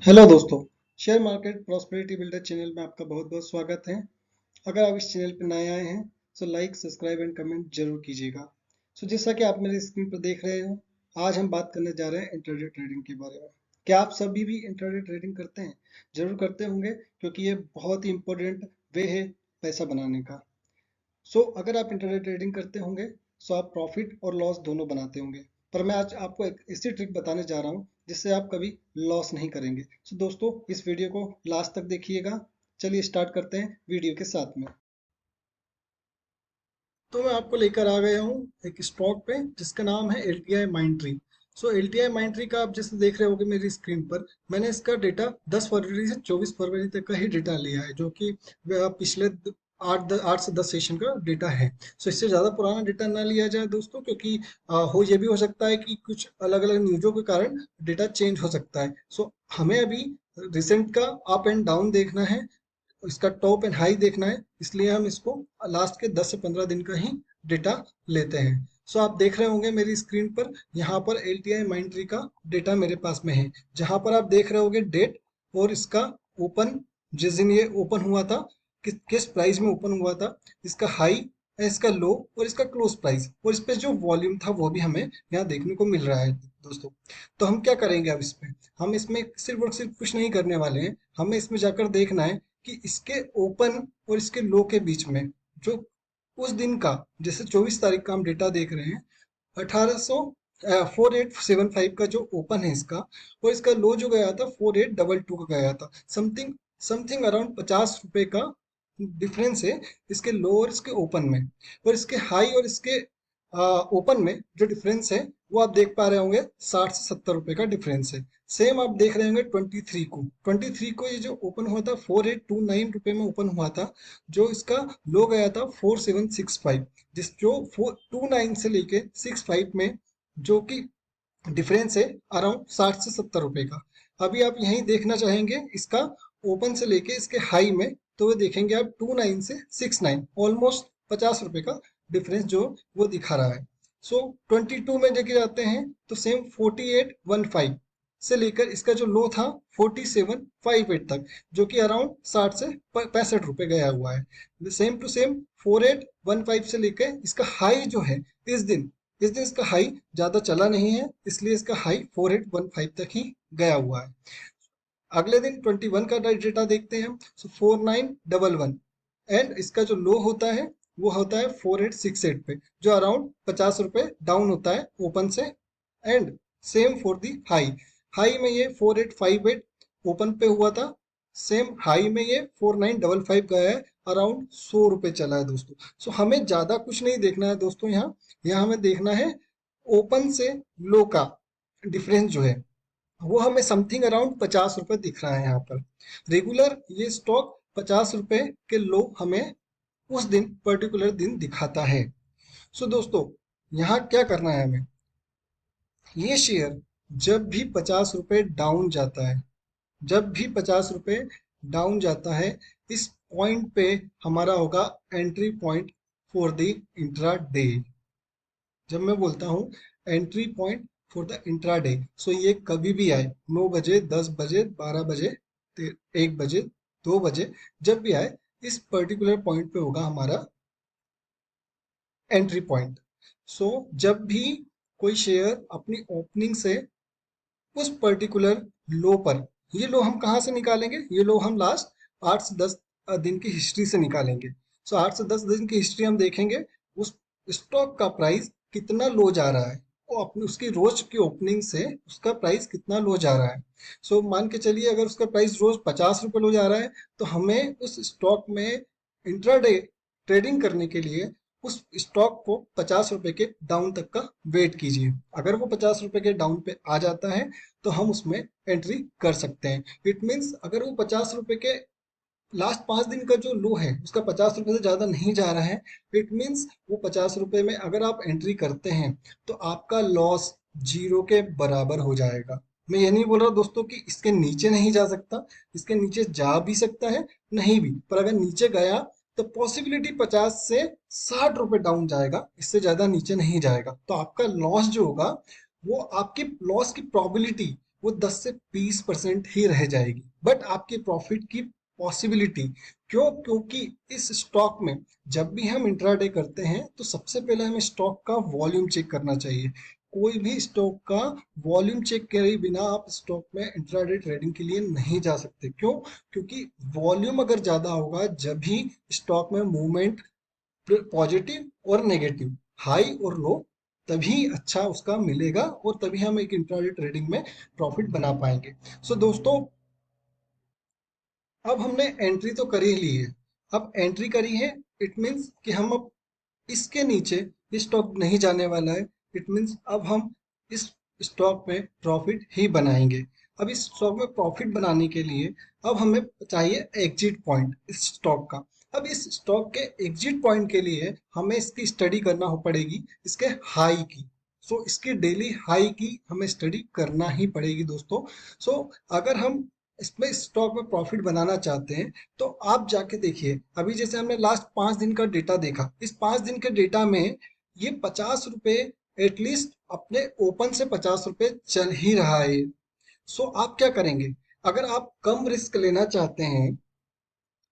Hello दोस्तों, share market prosperity builder channel में आपका बहुत बहुत स्वागत है। अगर आप इस चैनल पर नए आए हैं तो लाइक, सब्सक्राइब एंड कमेंट जरूर कीजिएगा। जैसा कि आप मेरे स्क्रीन पर देख रहे हो, आज हम बात करने जा रहे हैं इंट्राडे ट्रेडिंग के बारे में। क्या आप सभी भी इंट्राडे ट्रेडिंग करते हैं? जरूर करते होंगे, क्योंकि ये बहुत ही इंपॉर्टेंट वे है पैसा बनाने का। अगर आप इंट्राडे ट्रेडिंग करते होंगे तो आप प्रॉफिट और लॉस दोनों बनाते होंगे, पर मैं आज आपको एक ऐसी ट्रिक बताने जा रहा हूँ जिससे आप कभी लॉस नहीं करेंगे। दोस्तों, इस वीडियो को लास्ट तक देखिएगा। चलिए स्टार्ट करते हैं वीडियो के साथ में। तो मैं आपको लेकर आ गया हूँ एक स्टॉक पे जिसका नाम है LTI माइंट्री। LTI माइंट्री का आप जैसे देख रहे होगे मेरी स्क्रीन पर, मैंने इसका डेटा 10 फरवरी से 24 फरवरी तक का ही डेटा लिया है, जो कि पिछले 8 से 10 सेशन का डेटा है। इससे ज़्यादा पुराना डेटा ना लिया जाए दोस्तों, क्योंकि ये भी हो सकता है कि कुछ अलग अलग न्यूज़ों के कारण डेटा चेंज हो सकता है। हमें अभी रिसेंट का अप एंड डाउन देखना है, इसका टॉप एंड हाई देखना है, इसलिए हम इसको लास्ट के 10 से 15 दिन का ही डेटा लेते हैं। आप देख रहे होंगे मेरी स्क्रीन पर, यहाँ पर LTI माइंट्री का डेटा मेरे पास में है, जहाँ पर आप देख रहे होगे डेट और इसका ओपन, जिस दिन ये ओपन हुआ था, किस प्राइस में ओपन हुआ था, इसका हाई, इसका लो और इसका क्लोज प्राइस, और इस पे जो वॉल्यूम था वो भी हमें यहाँ देखने को मिल रहा है दोस्तों। तो हम क्या करेंगे अब इसमें, हम इसमें सिर्फ और सिर्फ कुछ नहीं करने वाले हैं। हमें इसमें जाकर देखना है कि इसके ओपन और इसके लो के बीच में जो उस दिन का, जैसे 24 तारीख का हम डेटा देख रहे हैं, 4875 का जो ओपन है इसका, और इसका लो जो गया था 4822 का गया था। समथिंग समथिंग अराउंड 50 रुपए का डिफरेंस है इसके लो और इसके ओपन में। और इसके हाई और इसके ओपन में जो डिफरेंस है वो आप देख पा रहे होंगे, 60 से 70 रुपए का डिफरेंस है। सेम आप देख रहे होंगे 23 को ये जो ओपन हुआ था 4829 रुपए में ओपन हुआ था, जो इसका लो गया था 4765, जिस जो 429 से लेके 65 में, जो कि डिफरेंस है अराउंड 60 से 70 रुपए का। अभी आप यही देखना चाहेंगे इसका ओपन से लेके इसके हाई में, तो वो देखेंगे आप 29 से 69, ऑलमोस्ट 50 रुपए का डिफरेंस जो वो दिखा रहा है। 22 में देखे जाते हैं तो सेम 4815 से लेकर इसका जो लो था 4758 तक, जो कि अराउंड 60 से 65 रुपए गया हुआ है। सेम टू सेम 4815 से लेकर इसका हाई जो है, इस दिन इसका हाई ज्यादा चला नहीं है, इसलिए इसका हाई 4815 तक ही गया हुआ है। अगले दिन 21 का डेटा देखते हैं, 4911, एंड इसका जो लो होता है वो होता है 4868 पे, जो अराउंड 50 रुपए डाउन होता है ओपन से। And same for the high, high में ये 4858 ओपन पे हुआ था, सेम हाई में ये 4955 गया है, अराउंड 100 रुपए चला है दोस्तों। हमें ज्यादा कुछ नहीं देखना है दोस्तों, यहाँ हमें देखना है ओपन से लो का डिफरेंस जो है, वो हमें समथिंग अराउंड 50 रुपए दिख रहा है यहाँ पर। रेगुलर ये स्टॉक 50 रुपए के लो हमें उस दिन, पर्टिकुलर दिन दिखाता है। दोस्तों, यहाँ क्या करना है हमें, ये शेयर जब भी 50 रुपए डाउन जाता है, जब भी 50 रुपए डाउन जाता है, इस पॉइंट पे हमारा होगा entry point for the intra day. जब मैं बोलता हूँ entry point for the intra day, ये कभी भी आए, 9 बजे, 10 बजे, 12 बजे, 1 बजे, 2 बजे, जब भी आए, इस पर्टिकुलर पॉइंट पे होगा हमारा एंट्री पॉइंट। जब भी कोई शेयर अपनी ओपनिंग से उस पर्टिकुलर लो पर, ये लो हम कहाँ से निकालेंगे, ये लो हम लास्ट 8 से 10 दिन की हिस्ट्री से निकालेंगे। 8 से 10 दिन की हिस्ट्री हम देखेंगे, उस स्टॉक का प्राइस कितना लो जा रहा है, वो अपनी उसकी रोज की ओपनिंग से उसका प्राइस कितना लो जा रहा है। मान के चलिए अगर उसका प्राइस रोज 50 रुपए लो जा रहा है, तो हमें उस स्टॉक में इंट्राडे ट्रेडिंग करने के लिए उस स्टॉक को 50 रुपए के डाउन तक का वेट कीजिए। अगर वो 50 रुपए के डाउन पे आ जाता है तो हम उसमें एंट्री कर सकते हैं। इट मीन्स अगर वो 50 रुपए के लास्ट 5 दिन का जो लो है उसका 50 रुपए से ज्यादा नहीं जा रहा है, इट मीन्स वो 50 रुपए में अगर आप एंट्री करते हैं तो आपका लॉस जीरो के बराबर हो जाएगा। मैं ये नहीं बोल रहा दोस्तों कि इसके नीचे नहीं जा सकता, इसके नीचे जा भी सकता है, नहीं भी, पर अगर नीचे गया तो पॉसिबिलिटी 50 से 60 रुपए डाउन जाएगा, इससे ज्यादा नीचे नहीं जाएगा। तो आपका लॉस जो होगा, वो आपकी लॉस की प्रोबेबिलिटी वो 10 से 20% ही रह जाएगी, बट आपके प्रॉफिट की पॉसिबिलिटी, क्योंकि इस स्टॉक में जब भी हम इंट्राडे करते हैं तो सबसे पहले हमें स्टॉक का वॉल्यूम चेक करना चाहिए। कोई भी स्टॉक का वॉल्यूम चेक करे बिना आप स्टॉक में इंट्राडे ट्रेडिंग के लिए नहीं जा सकते। क्यों? क्योंकि वॉल्यूम अगर ज्यादा होगा जब भी स्टॉक में मूवमेंट पॉजिटिव और नेगेटिव, हाई और लो, तभी अच्छा उसका मिलेगा और तभी हम एक इंट्राडे ट्रेडिंग में प्रॉफिट बना पाएंगे। सो दोस्तों, अब हमने एंट्री तो कर ही ली है। अब एंट्री करी है, इट मीन्स कि हम अब इसके नीचे ये स्टॉक नहीं जाने वाला है। इट मीन्स अब हम इस स्टॉक में प्रॉफिट ही बनाएंगे। अब इस स्टॉक में प्रॉफिट बनाने के लिए अब हमें चाहिए एग्जिट पॉइंट इस स्टॉक का। अब इस स्टॉक के एग्जिट पॉइंट के लिए हमें इसकी स्टडी करना हो पड़ेगी, इसके हाई की। सो इसकी डेली हाई की हमें स्टडी करना ही पड़ेगी दोस्तों। सो अगर हम इसमें स्टॉक में प्रॉफिट बनाना चाहते हैं तो आप जाके देखिए, अभी जैसे हमने लास्ट 5 दिन का डेटा देखा, इस 5 दिन के डेटा में ये 50 रुपए एटलीस्ट अपने ओपन से 50 रुपए चल ही रहा है। सो आप क्या करेंगे? अगर आप कम रिस्क लेना चाहते हैं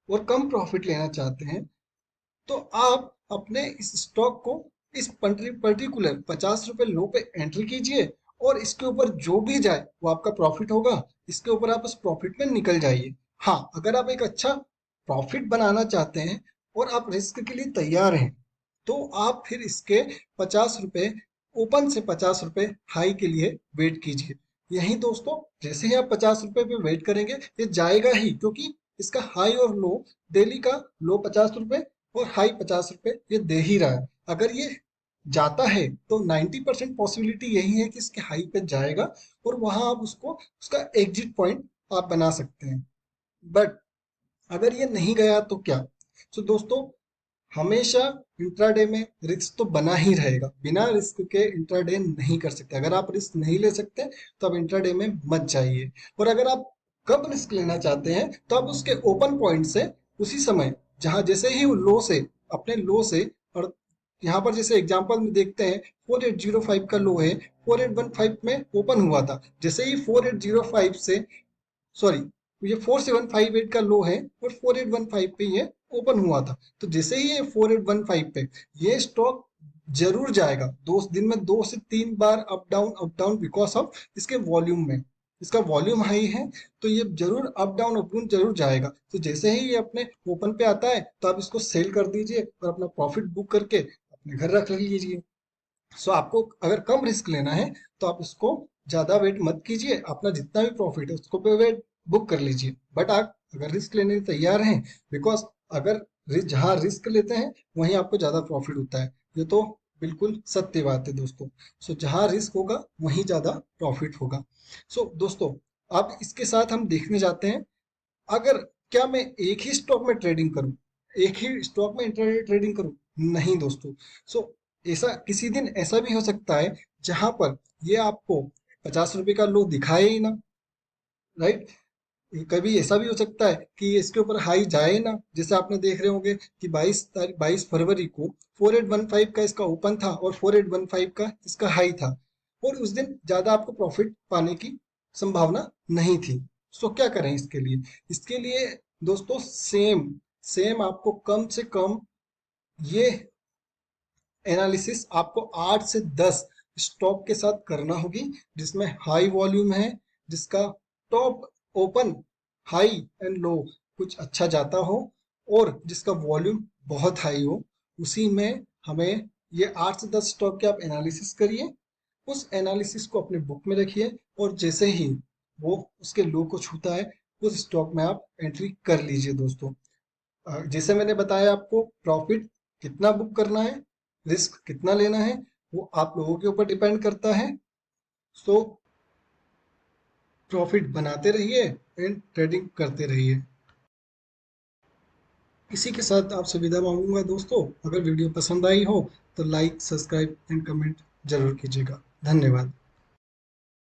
और कम प्रॉफिट लेना चाहते हैं तो आप अपने इस स्टॉक को इस पर्टिकुलर 50 रुपए लो पे एंट्री कीजिए और इसके ऊपर जो भी जाए वो आपका प्रॉफिट होगा। इसके ऊपर आप उस प्रॉफिट में निकल जाइए। हाँ, अगर आप एक अच्छा प्रॉफिट बनाना चाहते हैं और आप रिस्क के लिए तैयार हैं तो आप फिर इसके 50 रुपए ओपन से 50 रुपए हाई के लिए वेट कीजिए। यही दोस्तों, जैसे ही आप 50 रुपए पे वेट करेंगे ये जाएगा ही, क्योंकि इसका हाई और लो, डेली का लो 50 रुपए और हाई 50 रुपए ये दे ही रहा है। अगर ये जाता है तो 90% पॉसिबिलिटी यही है कि इसके हाई पे जाएगा और वहां आप उसको उसका एग्जिट पॉइंट आप बना सकते हैं। बट अगर ये नहीं गया तो क्या? तो दोस्तों, हमेशा इंट्राडे में रिस्क तो बना ही रहेगा। बिना रिस्क के इंट्राडे नहीं कर सकते। अगर आप रिस्क नहीं ले सकते तो आप इंट्राडे में मत जाइए। और अगर आप कम रिस्क लेना चाहते हैं तो आप उसके ओपन पॉइंट से उसी समय, जहां जैसे ही वो लो से, अपने लो से, और यहाँ पर जैसे एग्जांपल में देखते हैं 4805 का लो है, 4815 में ओपन हुआ था। जैसे ही 4805 से, सॉरी, ये 4758 का लो है और 4815 पे ये ओपन हुआ था। तो जैसे ही ये 4815 पे ये स्टॉक जरूर जाएगा। 2 दिन में 2 से 3 बार अप डाउन बिकॉज ऑफ इसके वॉल्यूम में। इसका वॉल्यूम हाई है तो ये जरूर अप डाउन जरूर जाएगा। तो जैसे ही ये अपने ओपन पे आता है तो आप इसको सेल कर दीजिए और अपना प्रॉफिट बुक करके अपने घर रख लीजिए। सो आपको अगर कम रिस्क लेना है तो आप इसको ज्यादा वेट मत कीजिए। अपना जितना भी प्रॉफिट है उसको पे वेट बुक कर लीजिए। बट आप अगर रिस्क लेने के तैयार हैं, बिकॉज अगर जहाँ रिस्क लेते हैं वहीं आपको ज्यादा प्रॉफिट होता है। ये तो बिल्कुल सत्य बात है दोस्तों। सो जहाँ रिस्क होगा वहीं ज्यादा प्रॉफिट होगा। सो दोस्तों, अब इसके साथ हम देखने जाते हैं, अगर क्या मैं एक ही स्टॉक में ट्रेडिंग करूं, एक ही स्टॉक में इंट्राडे ट्रेडिंग करूं? नहीं दोस्तों। सो ऐसा किसी दिन ऐसा भी हो सकता है जहां पर ये आपको 50 रुपए का लो दिखाए ही ना, राइट? कभी ऐसा भी हो सकता है कि ये इसके ऊपर हाई जाए ना। जैसे आपने देख रहे होंगे कि 22 फरवरी को 4815 का इसका ओपन था और 4815 का इसका हाई था और उस दिन ज्यादा आपको प्रॉफिट पाने की संभावना नहीं थी। सो क्या करें इसके लिए? इसके लिए दोस्तों सेम सेम आपको कम से कम ये एनालिसिस आपको 8 से 10 स्टॉक के साथ करना होगी, जिसमें हाई वॉल्यूम है, जिसका top open, high and low कुछ अच्छा जाता हो और जिसका वॉल्यूम बहुत हाई हो। उसी में हमें ये 8 से 10 स्टॉक के आप एनालिसिस करिए, उस एनालिसिस को अपने बुक में रखिए और जैसे ही वो उसके लो को छूता है उस स्टॉक में आप एंट्री कर लीजिए दोस्तों। जैसे मैंने बताया आपको, प्रॉफिट कितना बुक करना है, रिस्क कितना लेना है, वो आप लोगों के ऊपर डिपेंड करता है। सो प्रॉफिट बनाते रहिए एंड ट्रेडिंग करते रहिए। इसी के साथ आपसे विदा मांगूंगा दोस्तों। अगर वीडियो पसंद आई हो तो लाइक, सब्सक्राइब एंड कमेंट जरूर कीजिएगा। धन्यवाद।